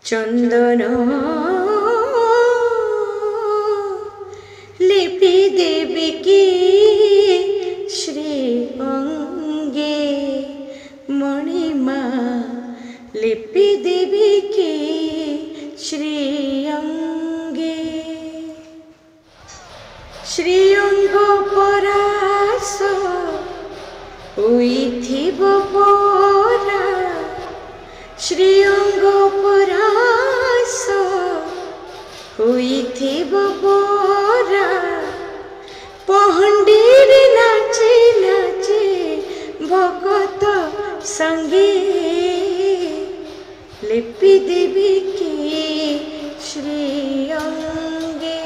चंदन लिपि देवी की श्री अंगे मणिमा लिपि देवी की श्री अंगे श्री अंग परास उइथिब परा श्री अंग परास उइथिब परा पहंडीर नाचे नाचे भगत संगे लिपि देवी की श्री अंगे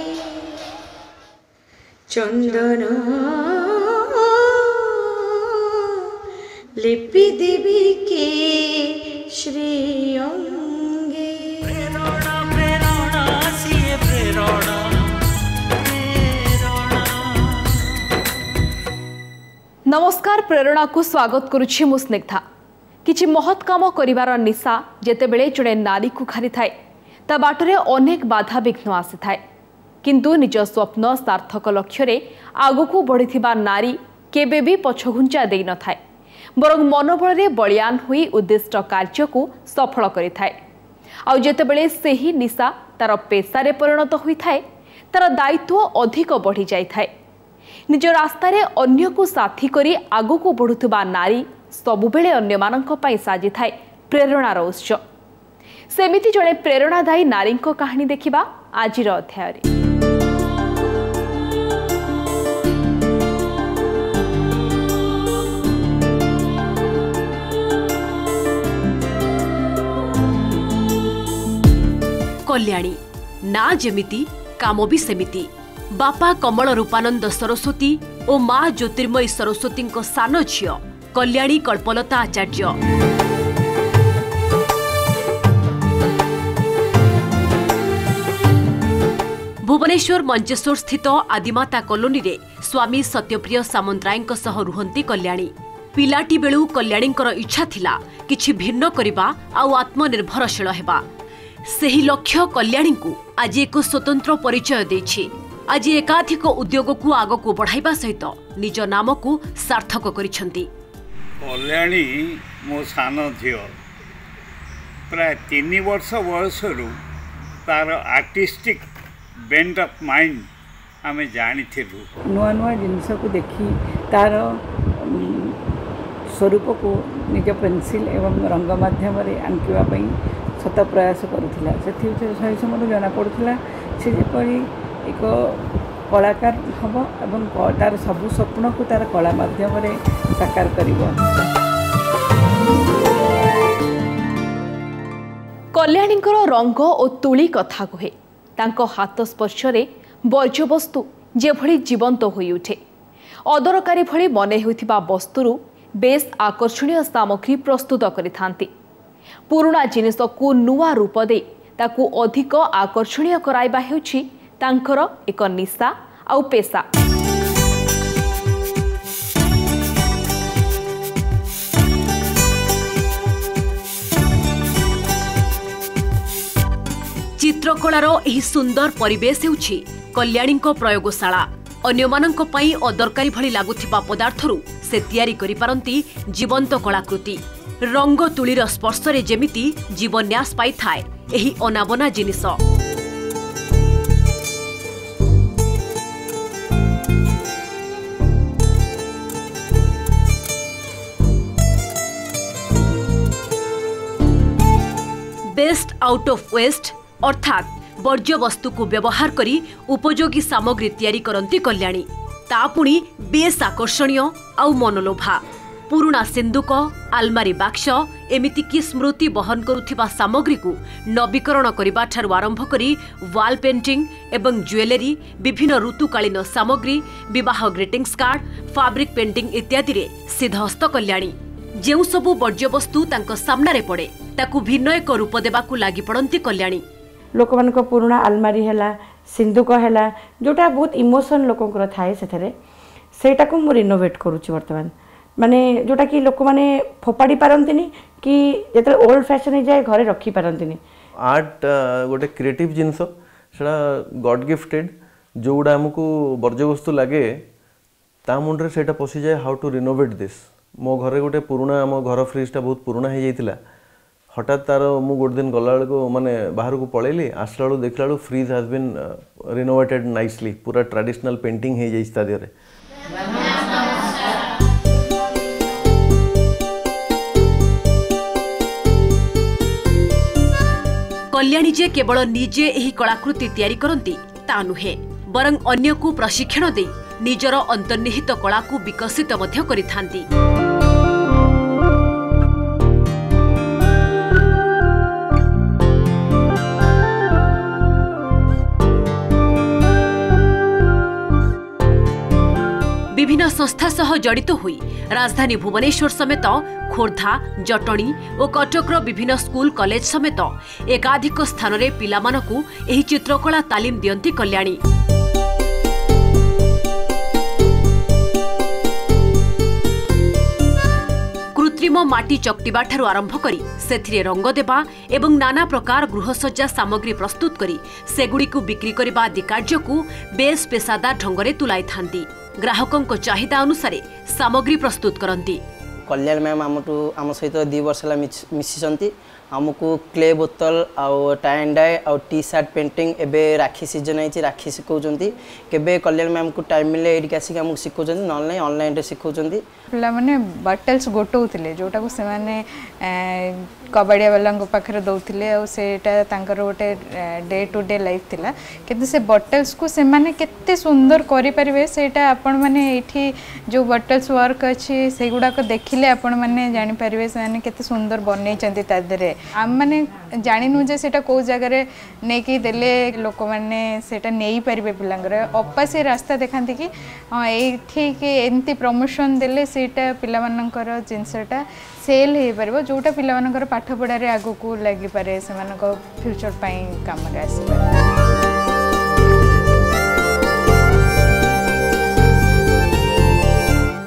चंदन लिपि देवी के श्री अंगे। प्रेरणा प्रेरणा सिए प्रेरणा नमस्कार प्रेरणा को स्वागत करुछि मु स्निग्धा। किछि महत् काम करिवार निशा जेतेबेले जड़े नारी को खारी थाए ता बाटरे अनेक बाधा विघ्न आसी थाए किंतु निज स्वप्न सार्थक लक्ष्य रे आगुकू बढ़िथिबा नारी केबे भी पछघुंचा देई न थाए बरং मनोबल रे बलियान हुई उद्दिष्ट कार्य को सफल करि थाए। आ जेतेबेले सेही निशा तार पेशा रे परिणत हुई थाए तार दायित्व अधिक बढ़ी जाई थाए। निज रास्ता रे अन्य को साथी करी आगु को बढ़ुथुबा नारी सबुबेले अन्य मानक पई साजी थाए प्रेरणार उत्स। सेमिति जणे प्रेरणादायी नारी को कहानी देखिबा आजिर अध्याय रे। कल्याणी ना जेमिति काम भी सेमिति बापा कमल रूपानंद सरस्वती और माँ ज्योतिर्मयी सरस्वती सान झियो कल्याणी कल्पलता आचार्य। भुवनेश्वर मंचेश्वर स्थित आदिमाता कॉलोनी रे स्वामी सत्यप्रिय सामंतराय सह रुहंती कल्याणी। पिलाटी बेलू कल्याणी इच्छा थिला किछि भिन्न करिबा आउ आत्मनिर्भरशील हेबा। सेही लक्ष्य कल्याणी को आज एक स्वतंत्र परिचय देछि। आज एकाधिक उद्योग को आग को बढ़ाइबा सहित निज नाम को सार्थक करिसेंती। कल्याणी मो सान झियो प्राय 3 वर्ष बयस तार आर्टिस्टिक बेंट ऑफ माइंड आमे जानी नुआ नुआ जिनस को देखी तार स्वरूप को निज पेंसिल एवं रंग माध्यम आंकिवाई सत प्रयास करुला से समय जना पड़ूला से जपरी एक कलाकार हम एवं तार सबु स्वप्न को तार कला माध्यम साकार कर। कल्याणींकर रंग और तुली कथा कहे तांको हाथ स्पर्श रे वर्ज्यवस्तु जेभली जीवंत होई उठे। अदरकारी भली मने होइथिबा वस्तुरु बेस आकर्षणीय सामग्री प्रस्तुत करिथांती। पुराना जिनिस को नुआ रूप दे ताकू अधिक आकर्षणीय कराइबा हेउछि तांकर एक निशा आउ पेशा। चित्रकलार एही सुंदर परिवेश हेउछि कल्याणी प्रयोगशाला। अन्यमानंक पई अदरकारी भली लागुथिबा पदार्थरू से तैयारी करि पारंती जीवंत कलाकृति। रंग तुलीर स्पर्श रे जेमिति जीवन्यास पाई थाए एही अनाबना जिनिस। बेस्ट आउट ऑफ वेस्ट अर्थात वर्ज्य वस्तु को व्यवहार करी उपयोगी सामग्री तैयारी करंती कल्याणी। ता पुणी बेस आकर्षणीय आउ मनोलोभा। पुराना सिंदूक आलमारी बाक्स एमिति की स्मृति बहन करुथिबा सामग्री को नवीकरण करिबा ठारु आरंभ करी वाल पेंटिंग एवं ज्वेलरी विभिन्न ऋतुकालीन सामग्री विवाह ग्रीटिंग्स कार्ड फैब्रिक पेंटिंग इत्यादि रे सिद्धहस्त कल्याणी। जेउ सबु वर्ज्य वस्तु तांको सामना रे पड़े ताकू भिन्न एक रूप देबाकू लागि पड़ंती कल्याणी। लोक मान पुराना आलमारी है सिंदूक है जोटा बहुत इमोशन लोकंर थाए सेटा को मु रिनोवेट करुच्ची वर्तमान माने जोटा कि लोक माने फोपाड़ी पारंतिनी कि जेते ओल्ड फैशन जाए घरे रखी पारंतिनी आर्ट गोटे क्रिएटिव जिनस सेटा गॉड गिफ्टेड जोड़ा आमको वर्ज्यवस्तु लगे ता मुंडे सेटा पशि जाए हाउ टू रिनोवेट दिस मो घरे गोटे पुराना आम घर फ्रिजटा बहुत पुराना हो जाइतिला हठात तार मु गोटे दिन गला बेलू माने बाहर को पलैली आसला बेलू देखला बेलू fridge has been renovated nicely पूरा ट्रेडिशनल पेंटिंग हो जाइछ ता दिहरे। कल्याणी जे केवल निजे एही कलाकृति तैयारी करती ता नुहे बरं अन्य को प्रशिक्षण दे निजर अंतर्निहित कला को विकसित मध्य करिथांती। विभिन्न संस्था सह जड़ित हुई राजधानी भुवनेश्वर समेत खोर्धा जटणी और कटकर विभिन्न स्कूल कॉलेज समेत एकाधिक स्थान में पिलामानकु एही चित्रकला तालीम दियंती कल्याणी। कृत्रिम माटी चकटिबा ठारू आरंभ करी सेथिरे रंग देबा एवं नाना प्रकार गृहसज्जा सामग्री प्रस्तुत करी सेगुड़िकु बिक्री करबा आदि कार्यकु बेस पेशादार ढंगरे तुलाई थांती। ग्राहकों को चाहिदा अनुसार सामग्री प्रस्तुत करती। कल्याण मैम आम सहित 2 वर्ष मिशिंट आमको क्ले बोतल आउ टाई एंड डाई आउ टी शर्ट पेंटिंग एबे राखी सीजन है राखी शिखौंती केबे कल्याण मैम को टाइम मिले एडिक आसिक आमको शिखौंती नॉन ऑनलाइन रे शिखौंती। पिला माने बटल्स गोटौथिले जोटा को से माने कबाड़िया वाला पाखे दौले आटा गोटे डे टू डे लाइफ थिला किंतु से बटल्स को से माने केते सुंदर करि परिबे सेटा आपण माने एठी जो बटल्स वर्क अछि से गुडा को देखिले आपण माने जानि परिबे से माने केते सुंदर बनै चंती ता देरे आम माने जानिनु जे सेटा को जगह रे नै कि देले लोक माने सेटा नै परिबे पिलांगर अपासे रास्ता देखांती कि हां एठी कि एंती प्रमोशन देले सेटा पिला मानकर जिंसटा सेल हो पार जोटा पिला मानकर पाठ पढ़ारे आगो को लगी पारे से मानको फ्यूचर पाई काम रे आसी पारे।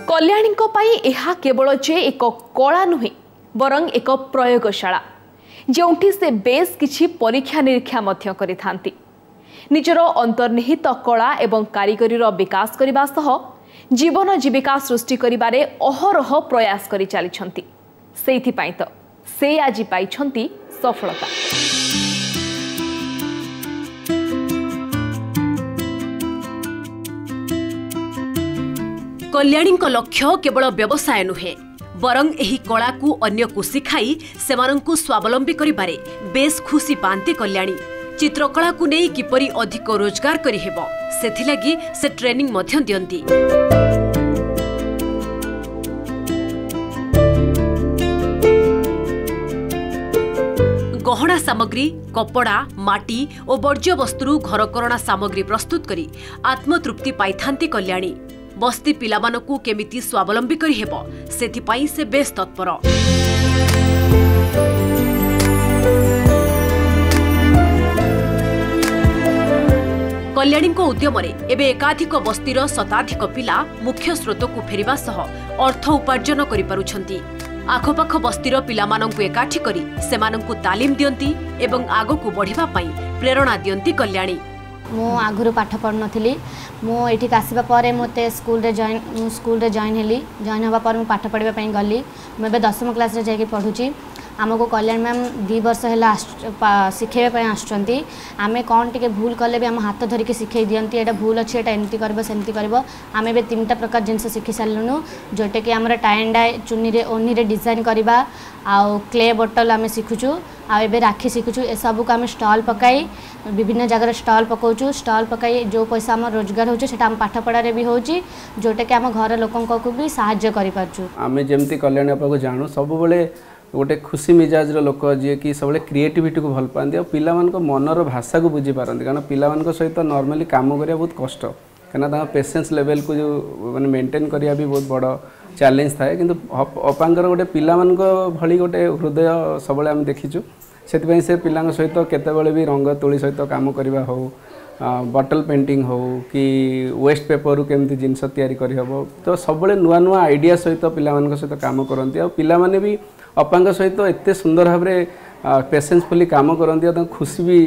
कल्याणी पाई एहा केवल जे एक कला नुहे बरं एक प्रयोगशाला जोंठी से बेस किछि परीक्षा निरीक्षा मध्य करिथांती। निजर अंतर्निहित कला एवं कारीगरीर विकास करबा सह जीवन जीविका सृष्टि करिबारे अहरह प्रयास करि चलिछंती। सेइथिपाई तो से आज पाइछंती सफलता। कल्याणी लक्ष्य केवल व्यवसाय नुहे बरं एही कला को अन्य को सिखाई सेमानंकु स्वावलंबी करिबारे बेस खुशी पांती कल्याणी। चित्रकला को नहीं किपरि अधिक रोजगार करि हेबो सेथिलागी से ट्रेनिंग मध्य दियंती। गहना सामग्री कपड़ा माटी और वर्ज्य वस्तु घरकरणा सामग्री प्रस्तुत करी आत्मतृप्ति पाइथांती कल्याणी। बस्ती पिलामानकु केमिति स्वावलंबी करि हेबो सेथिपाई से बेस तत्पर। कल्याणी उद्यम एबे एकाधिक बस्तीर शताधिक पिला मुख्य स्रोत को फेरिबा सह अर्थ उपार्जन करि पारुछंती। आखपाख बस्तीर पिलामानंकु एकाठी करी सेमानंकु तालीम दियंती एवं आगकु बढ़िबा पई प्रेरणा दियंती कल्याणी। मो आगुरु पाठ पढ़ नथिली मो एठी आसीबा परे मते स्कूल रे जॉइन हेली जॉइन हबा पर मो पाठ पढ़िबा पई गली मैं 10वीं क्लास रे जाके पढुची। आमको कल्याण मैम 2 वर्ष है शिखेबा आसुँच आम कौन टे भूल कले भी आम हाथ धरिकी शिखे दिंती एटा भूल अच्छे एटा एमती कर सेमती कर आम ए 3टा प्रकार जिनस शिखी सारूँ जोटा कि आम टाई एंड डाई चुनी रे ओनी रे डिजाइन करवा आउ क्ले बोतल आम शिखुचु आबे राखी शिखुचु ए सब को आम स्टॉल पकाई विभिन्न जगह स्टॉल पकाउछु स्टॉल पकाई जो पैसा आम रोजगार होम पाठ पढ़ारे भी होची जोटा कि आम घर लोकों को भी साहाय्य करि पारछु। आम जमती कल्याणी आपा को जानू सब बेले गोटे खुशी मिजाज लोक जी कि सब क्रिएटिविटी को भल पाती और पिला मनर भाषा को बुझी पारती कारण पिला सहित नॉर्मली काम करा बहुत कष्ट कहीं पेशेंस लेवल को जो मैंने मेंटेन करा भी बहुत बड़ चैलेंज थाए कि अपांकर गोटे पिला भली गोटे हृदय सब आम देखीचु से पिला सहित केतबेले भी रंग तुली सहित काम करवा हो बटल पेंटिंग हो कि वेस्ट पेपर केमती जिनस तैयारी करहब तो सब नुआ नुआ आइडिया सहित पिला सहित काम करती और पिला भी अपांग सहित एत सुंदर भाव पेसेंसफुली काम करती खुशी भी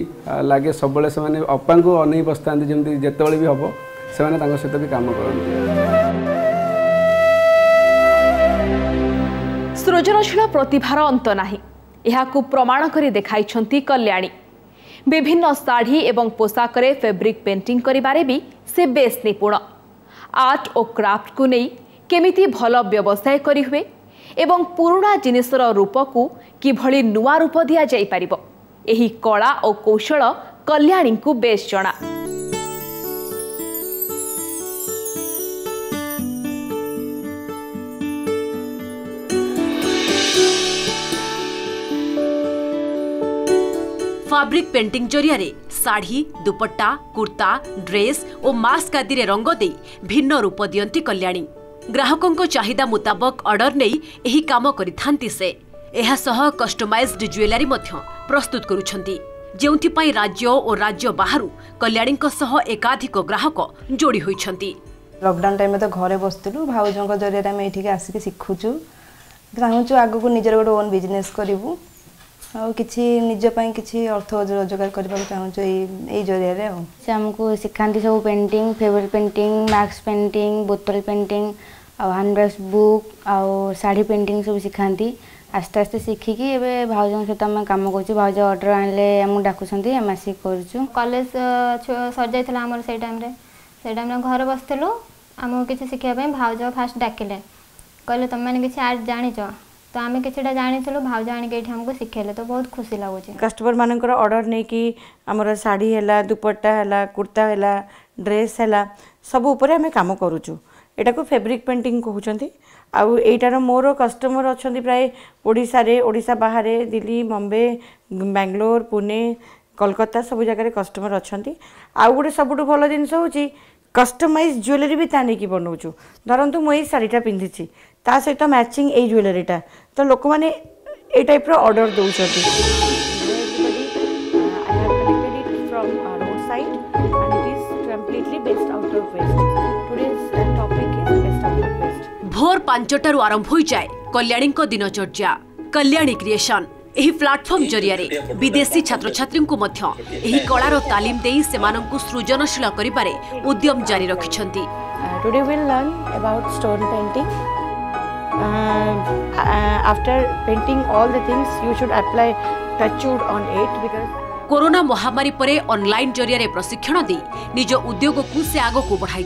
लगे सब से अप्पा को अनै बसता जमी जिते भी हम से सहित भी काम करते। सृजनशील प्रतिभार अंत नाही एहाकु प्रमाण करी देखाइछंती कल्याणी। विभिन्न साड़ी एवं पोशाक फैब्रिक पेंटिंग करिबारे भी से बेस निपुण। आर्ट और क्राफ्ट को नहीं केमिति भल व्यवसाय करी हुए एवं पुराना जिनिसर रूप को किभली नुआ रूप दिया जाई परिबो एही कला और कौशल कल्याणी को बेस जणा। फैब्रिक पेंटिंग जरिया साड़ी दुपट्टा कुर्ता ड्रेस और मास्क आदि रंग दे भिन्न रूप दियंती कल्याणी। ग्राहकों चाहिदा मुताबक ऑर्डर नहीं एही काम करिथांती से एहा सह कस्टमाइज्ड ज्वेलरी मध्य प्रस्तुत करुछंती जेउंथि राज्य और राज्य बाहरु कल्याणी सह एकाधिक ग्राहक जोड़ी होइछंती। लॉकडाउन टाइम में तो घरे बसतिलु भाउजों जरिया आम ये आसिक शिखुचु चाहूँ आगु को निजर गोटे ओन बिजनेस करूँ और किसी निजपाई किसी अर्थ रोजगार करने चाहूँ यही जरिया से आमको सिखाती सब painting fabric painting max painting बोतल पेंटिंग और हैंडब्रश बुक और साड़ी पेंटिंग सब सिखाती आस्ते आस्ते शिखिकी एवं भाउजों सहित आम कम कर भाउज ऑर्डर आने आमको डाकुंट आम आसिक कर कॉलेज सर जाइए आम से टाइम घर बसलु आमको किसी शिखापी भाउज फास्ट डाकिले कहले तुम मैंने किसी आर्ट जानिच तो आम कि जानी भाउज आनिक हमको शिखेले तो बहुत खुशी लगुच। कस्टमर मानकर ऑर्डर नहीं कि आमर साड़ी है दुपट्टा है कुर्ता है ड्रेस है सब उपरे आम काम करुचु एटा को फैब्रिक पेंटिंग कहते आउ एटार मोर कस्टमर अच्छा प्राय ओडिशा बाहर दिल्ली बॉम्बे बेंगलोर पुणे कोलकाता सब जगह कस्टमर अच्छा आउ गोटे सबुठ भल जिनस हूँ कस्टमाइज ज्वेलरी भी ताकि बनाऊँ धरतु मुझे शाढ़ीटा पिंधि ता सहित मैचिंग ए ज्वेलरीटा तो लोक मैंने ए टाइप ऑर्डर दौरान भोर 5टारू आरंभ हो जाए कल्याणी दिनचर्या। कल्याणी क्रिएशन एही प्लाटफॉर्म जरिया विदेशी छात्र छात्री को मध्य एही कलार तालीम देई सेमानंकु सृजनशील करिबारे उद्यम जारी रखिछंती। Today we will learn about stone painting. After painting all the things you should apply touchwood on it because corona महामारी परे ऑनलाइन जरिया प्रशिक्षण दे निज उद्योग को से आगो को बढ़ाई।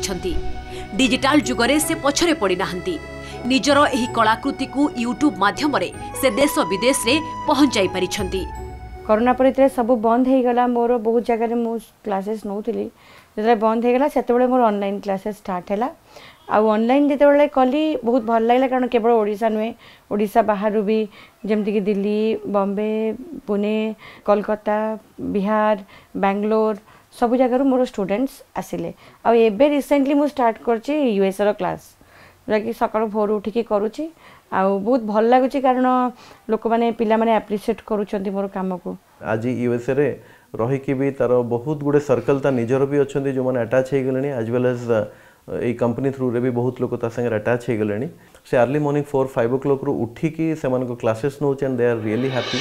डिजिटल जुगरे से पछरे पड़ी नाहंती निजर एही कलाकृति को यूट्यूब माध्यम से देश विदेश रे पहुंचाई परिछंती। कोरोना पर सब बंद हो गला मोर बहुत जगह मु क्लासेस नौली जो बंद हो गला सेते मोर ऑनलाइन क्लासेस स्टार्ट है आउ ऑनलाइन जिते कली बहुत भल लगे कारण केवल ओडिशा नुहे ओडिशा बाहर भी जमती कि दिल्ली बॉम्बे पुणे कोलकाता बिहार बेंगलोर सब जगह मोर स्टूडेंट्स आसिले आउ एबे रिसेंटली मु स्टार्ट करछि यूएस रो क्लास जहाँकि सकाल भोर उठिकी करुच्ची आउ बहुत भल लगुच कारण लोक मैंने पिला माने एप्रिशिएट करुछंती मोर काम को। आज यूएसए रे रही भी तार बहुत गुड़े सर्कल ता निजर भी अच्छा जो मैंने अटैच हो गले एज वेल एज ये कंपनी थ्रू रे भी बहुत लोग संगे अटैच हो गले से अर्ली मॉर्निंग 4-5 o'clock रू उठिकी से क्लासेस नौ and they are really happy.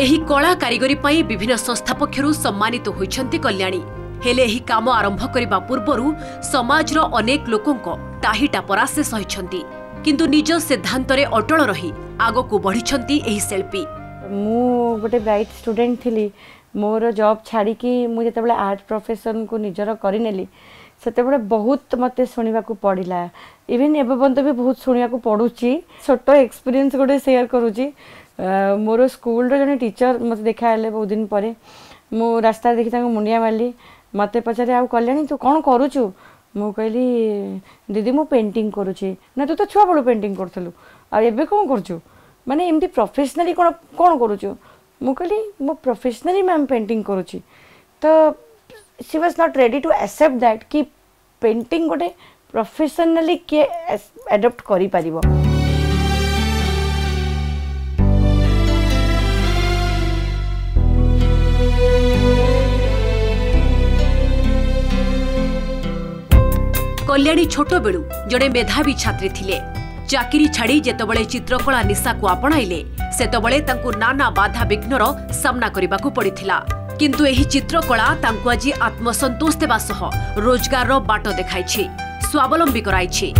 एही कला कारीगरी पाई विभिन्न संस्था पक्षरु सम्मानित होइछंती कल्याणी हेले एही काम आरंभ करिबा पूर्वरु समाजर अनेक लोकंक टाहिटा परासे सहिछंती किंतु निज सिद्धांतरे अटल रही आगो को बढ़िछंती एही शिल्पी। मु गोटे ब्राइट स्टूडेंट थिली मोर जॉब छाड़ी कि मु जेतेबेले आर्ट प्रोफेशन को निजर करिनेली सेतेबेले बहुत मते सुनिबा को पड़िला इवन एबे बंत भी बहुत सुनिबा को पडुची छोटो एक्सपीरियंस गोटे शेयर करूची। मोर स्कूल जने टीचर मत देखा है बहुत दिन पर मु रास्ता देखी मुंडिया मारली मत पचारे आउ कल्याणी तू कौन करुचु मु कहली दीदी मु पेंटिंग करुची ना तू तो छुआ बड़ू पेंटिंग करथलु आ एबे कौन करचु माने एमती प्रोफेशनली कौन कौन करुचु मु कहली मु प्रोफेशनली मैम पेंटिंग करुची तो she was not ready to accept that कि पेंटिंग गोटे प्रोफेशनली के एडॉप्ट करि परिबो। कल्याणी छोट बेलू जड़े मेधावी छात्री थिले। चाकरी छाड़ी जेतबळे चित्रकला निशा को अपणाइले सेतबळे तांकु नाना बाधा विघ्नर सामना करिबाकु पड़िथिला। किंतु एही चित्रकला तांकु आज आत्मसंतोष देबा सह रोजगार बाट देखाइछि, स्वावलंबी कराइछि।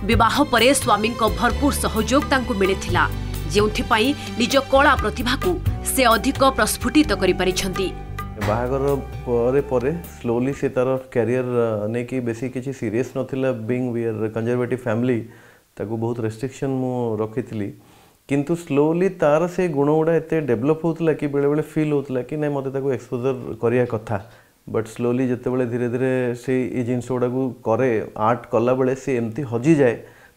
विवाह परे स्वामी भरपूर सहयोग तांकु मिलिथिला, जेउथिपाई निज कला प्रतिभा को से अधिक प्रस्फुटित करि परिछंती। बाहागर परे परे स्लोली से तार कैरियर ने कि बेसी किछि सीरियस नथिला। Being we are conservative family ताको बहुत रेस्ट्रिक्शन मु रखिथिली, किंतु स्लोली तार से गुण गुड़ा एते डेवलप होतला कि बेले बेले फील होतला कि नहीं मते ताको एक्सपोजर करिया कथा। बट स्लोली जिते बड़े धीरे धीरे से ये जिनस गुड़ा को करे आर्ट कला बेले से एमती हजि जाए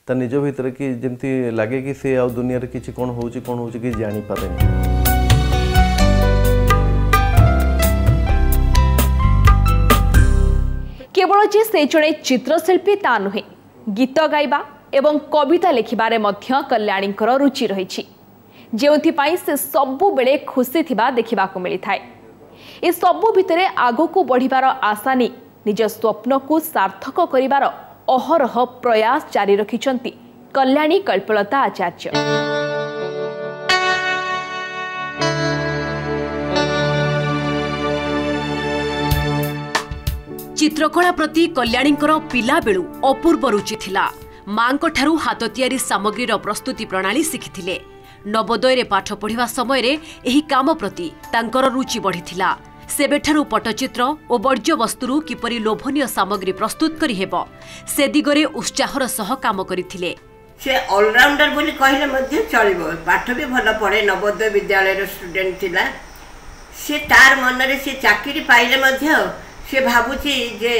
ता निज भीतर कि जमती लगे कि से आ दुनिया रे किछि कोन होउची कि जानि पारे। केवल जे से जड़े चित्रशिल्पी ता नुहे, गीत गाइबा एवं कविता लिखिबारे मध्य कल्याणींकर रुचि रही, जेउथिपाई से सबु बेले खुशी थिबा देखिबाकु मिलिथाय। ए सबु भितरे आगोकु बढ़िबार आशा नहीं निज स्वप्न को सार्थक करिबार अहरह प्रयास जारी रखिछंती कल्याणी कल्पलता आचार्य। चित्रकला प्रति कल्याणींकर पिला बेलू अपूर्व रुचि थिला। मांको ठारू हाथ तियारी सामग्रीर प्रस्तुति प्रणाली शिखिथिले। नवोदय पाठ पढ़िबा समय रे एही काम प्रति तांकर रुचि बढ़िथिला। सेबेठारू पटचित्र और वर्ज्य वस्तुरु किपरि लोभनीय सामग्री प्रस्तुत करि हेबो से दिगरे उत्साहर सह काम करिथिले। से ऑलराउंडर बोली कहले मध्य चलिबो, पाठ भी भल पढ़े, नवोदय विद्यालय रो स्टूडेंट थिला। से तार मन रे से चाकरी पाइले मध्य से भाबुची जे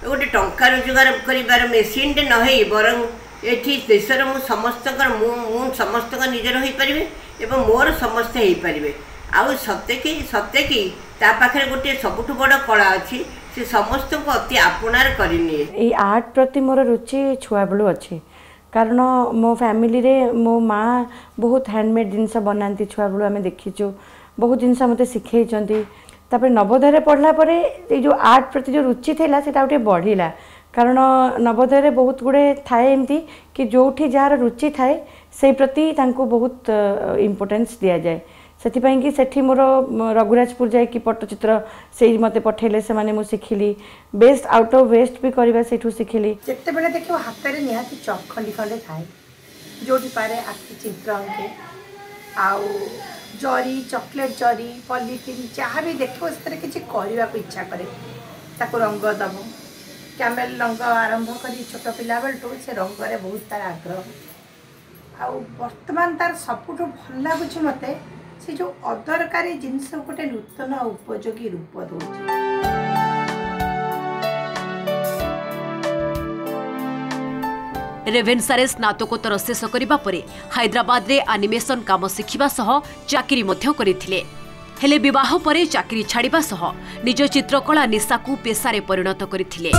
गोटे टंका रोजगार करिबार मेसीन दे नहई बरं एठी देशर मु समस्तकर मु समस्तक निजर होई परिबे एवं मोर समस्त होई परिबे। आउ सत्य की ता पाखरे गोटे सबुठ बड़ कला अछि, से समस्त को अति आपनार करिनिए। ए आर्ट प्रति मोर रुचि छुआ बेलू अछि, कारण मो फैमिली रे मो माँ बहुत हैंडमेड जिनस बनाती। छुआ बेलू आम देखीचु, बहुत जिनस मते शिखैचंती। तापर नवोदय पढ़ला परे ये जो आर्ट प्रति जो रुचि थिला सेटा गोटे बढ़िला, कारण नवोदय बहुत गुड़े थाए एमती कि जोठी जार रुचि थाए से प्रति तांको बहुत इम्पोर्टेंस दिया जाए। सेथिपाई कि सेठी मोर रघुराजपुर जाए कि पट्टचित्र से मते पठेले से माने मु शिखिली। बेस्ट आउट ऑफ वेस्ट भी करबा सेठू शिखिली। जत्ते बेले देखियो हाथ रे निहाती चक खंडी खंडे थाए जोठी पारे आखि चित्र अंके आउ जरी चॉकलेट जरी पॉलिथिन जहाँ भी देखो उस तरह किसी करने को इच्छा करे ताको रंग दब कैमेल रंग आरंभ कर छोट पिला बेलू से रंग रे बहुत तार आग्रह आउ वर्तमान तार सबुठ भल लगुच मत से जो अदरकारी जिनस गोटे नूतन उपयोगी रूप दौर। रेभेन्सारे स्नातकोत्तर शेष करिबा परे हैदराबाद रे एनिमेशन काम शिखिबा सह चाकरी मध्य करिथिले। हेले विवाह परे चाकरी छाड़िबा सह निज चित्रकला निशाकु पेशारे परिणत करिथिले।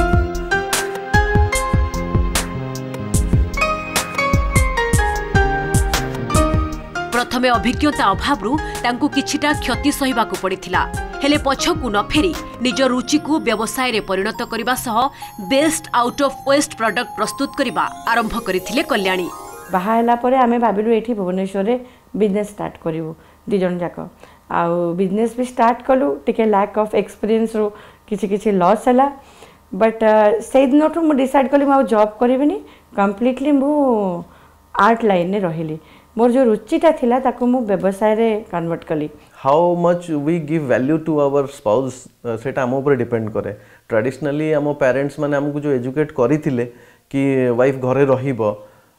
प्रथमे अभिज्ञता अभावरु तांकु किछिटा क्षति सहिबाकु पड़िथिला, हेले पछकु न फेरी निज रुचि को व्यवसाय रे परिणत करिबा सह best out of waste product प्रस्तुत करिबा आरंभ करिथिले कल्याणी। बाहाला परे आमे भाबिलु एठी भुवनेश्वर रे बिजनेस स्टार्ट करिवु दि जन जाक। आउ बिजनेस भी स्टार्ट कलु, टिके लैक ऑफ एक्सपीरियंस रो किछि लॉस हला। बट से दिन मु डिसाइड कली मु जॉब करिबिनी, कंप्लीटली मु आर्ट लाइन ने रहिली। मोर जो रुचिटा थिला ताको मु व्यवसाय रे कन्वर्ट कली। How much we give value to our spouse सेटा हम ऊपर डिपेंड करे। ट्रेडिशनली आम पेरेंट्स माने हमको जो एजुकेट करिथिले कि वाइफ घरे रहिबो,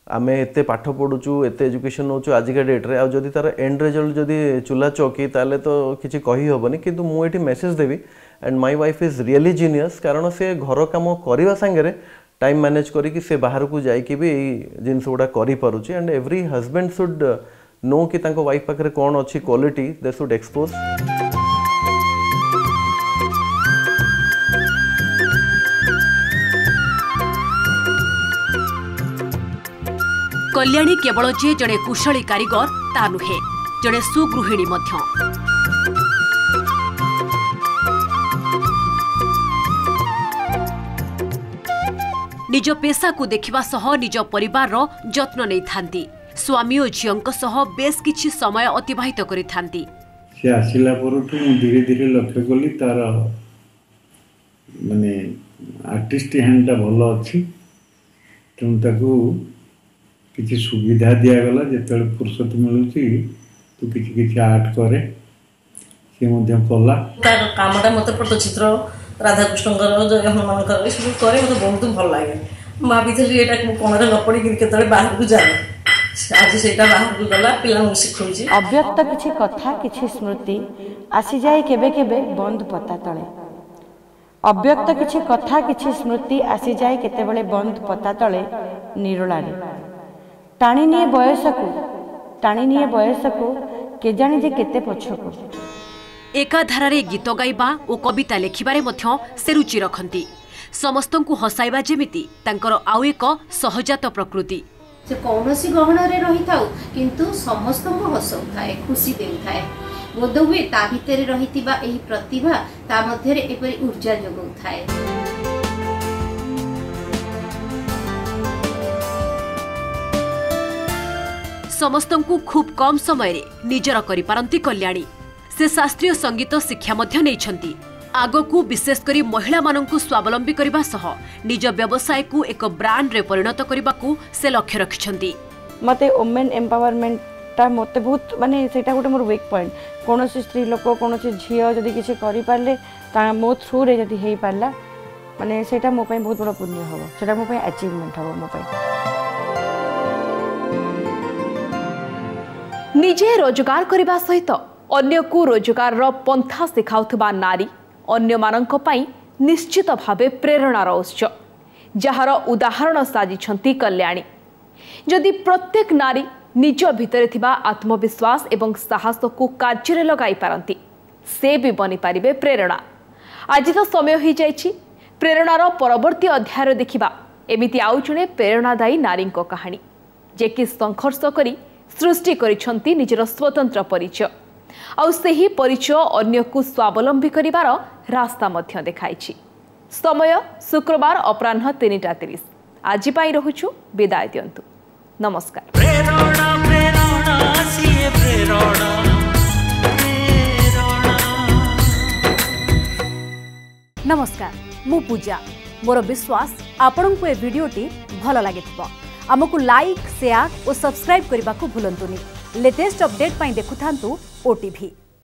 आमे एते पाठ पढुचु एते एजुकेशन नोचु आजिका डेट रे, आ जदी तार एंड रिजल्ट जदी चुला चौकी ताले तो किछि कहि होबनी। किंतु मु एठी message Devi and my wife is really genius, कारण से घर काम करबा संगे टाइम मैनेज करी से बाहर को जाइए भी जिनस गुड़ा करें। And every husband should know कि तांको वाइफ पाखे कौन अच्छी quality they should expose. Kalyani केवल जे जड़े कुशली कारीगर ता नुहे, जड़े सुगृहिणी मध्य। निज पेशा को देखिबा सह निज परिवार रो जत्न नै थांती। स्वामी और झीओंक सह बेस किछि समय अतिबाहित करि थांती। से आसिला परठु धीरे धीरे लक्ष्य कली तार माने आर्टिस्ट हैंडटा भल अच्छी तेणु ताकू किसी सुविधा दिगला जो फुर्सत मिलूँ तू किसी आर्ट करे सी कला तार कामटा मत पट्टचित्र राधाकृष्ण हनुमान सब करे मत बहुत भल लगे भाभी ये कौन न पड़ी के बाहर को जाए आज से बाहर को गला पिला शिखुची। अव्यक्त किछि कथा किछि स्मृति आसी जाए केबे केबे बंद पता तले। अव्यक्त किछि कथा किछि स्मृति आसी जाए केतेबेले बंद पता तले निरोलारे टाणी निये बयस को के जानी जे केते पछको। एकाधारे गीत गाइबा और कविता लेखिबारे मध्य से रुचि रखती। समस्तंकु हसाइबा जेमिति तांकर आउ एक सहजात प्रकृति। से कौनसी गहन रही था किंतु समस्त को हसौ थाए खुशी देउ थाए बोध हुए ता भितर रहितिबा एही प्रतिभा ता मध्य रे एपरि ऊर्जा जगौ थाए। समस्तंकु खूब कम समय रे निजर करि पारंती कल्याणी। से शास्त्रीय संगीत शिक्षा मध्य नैछंती। आगकू विशेषकर महिला मानंकु स्वावलंबी करबा सह निज व्यवसाय को एक ब्रांड रे परिणत करबाकू से लक्ष्य रखिछंती। मते वुमेन एम्पावरमेंट ता मते बहुत माने सेटा गोटे मोर वीक पॉइंट। कोनोसी स्त्री लोक कोनोसी झियो जदी किछि करि पारले ता मो थ्रू रे जदी हेई पारला माने सेटा मो पई बहुत बड़ पुण्य हबो। सेटा मो पई अचीवमेंट हबो मो पई। निजे रोजगार करबा सहित अन्य को रोजगार रो पंथा सिखाउथबा नारी अन्य मानंक पई निश्चित भावे प्रेरणार उत्स जार उदाहरण साजिछंती कल्याणी। जदि प्रत्येक नारी निज भितरे थिबा आत्मविश्वास एवं साहस को कार्य लगाई पारंती से भी बनी पारिबे प्रेरणा। आज तो समय हो जाइछि प्रेरणार परवर्ती अध्याय देखिबा एमिति आउ जणे प्रेरणादायी नारी कहानी जे कि संघर्ष करी सृष्टि करिछंती निजर स्वतंत्र परिचय आउ सेही परिचय अन्य को स्वावलंबी करिवार रास्ता मध्य देखाइछि। समय शुक्रवार अपराह्न 3:30। आज पाई रहुछु विदाय दियंतु। नमस्कार। प्रेरणा प्रेरणा सिए प्रेरणा नमस्कार मु पूजा मोर विश्वास आपण को ए वीडियोटी भल लागिथिबो। आमको लाइक शेयर और सब्सक्राइब करने को भूलंतुनी। लेटेस्ट अपडेट पाई देखुथांतु ओटीवी।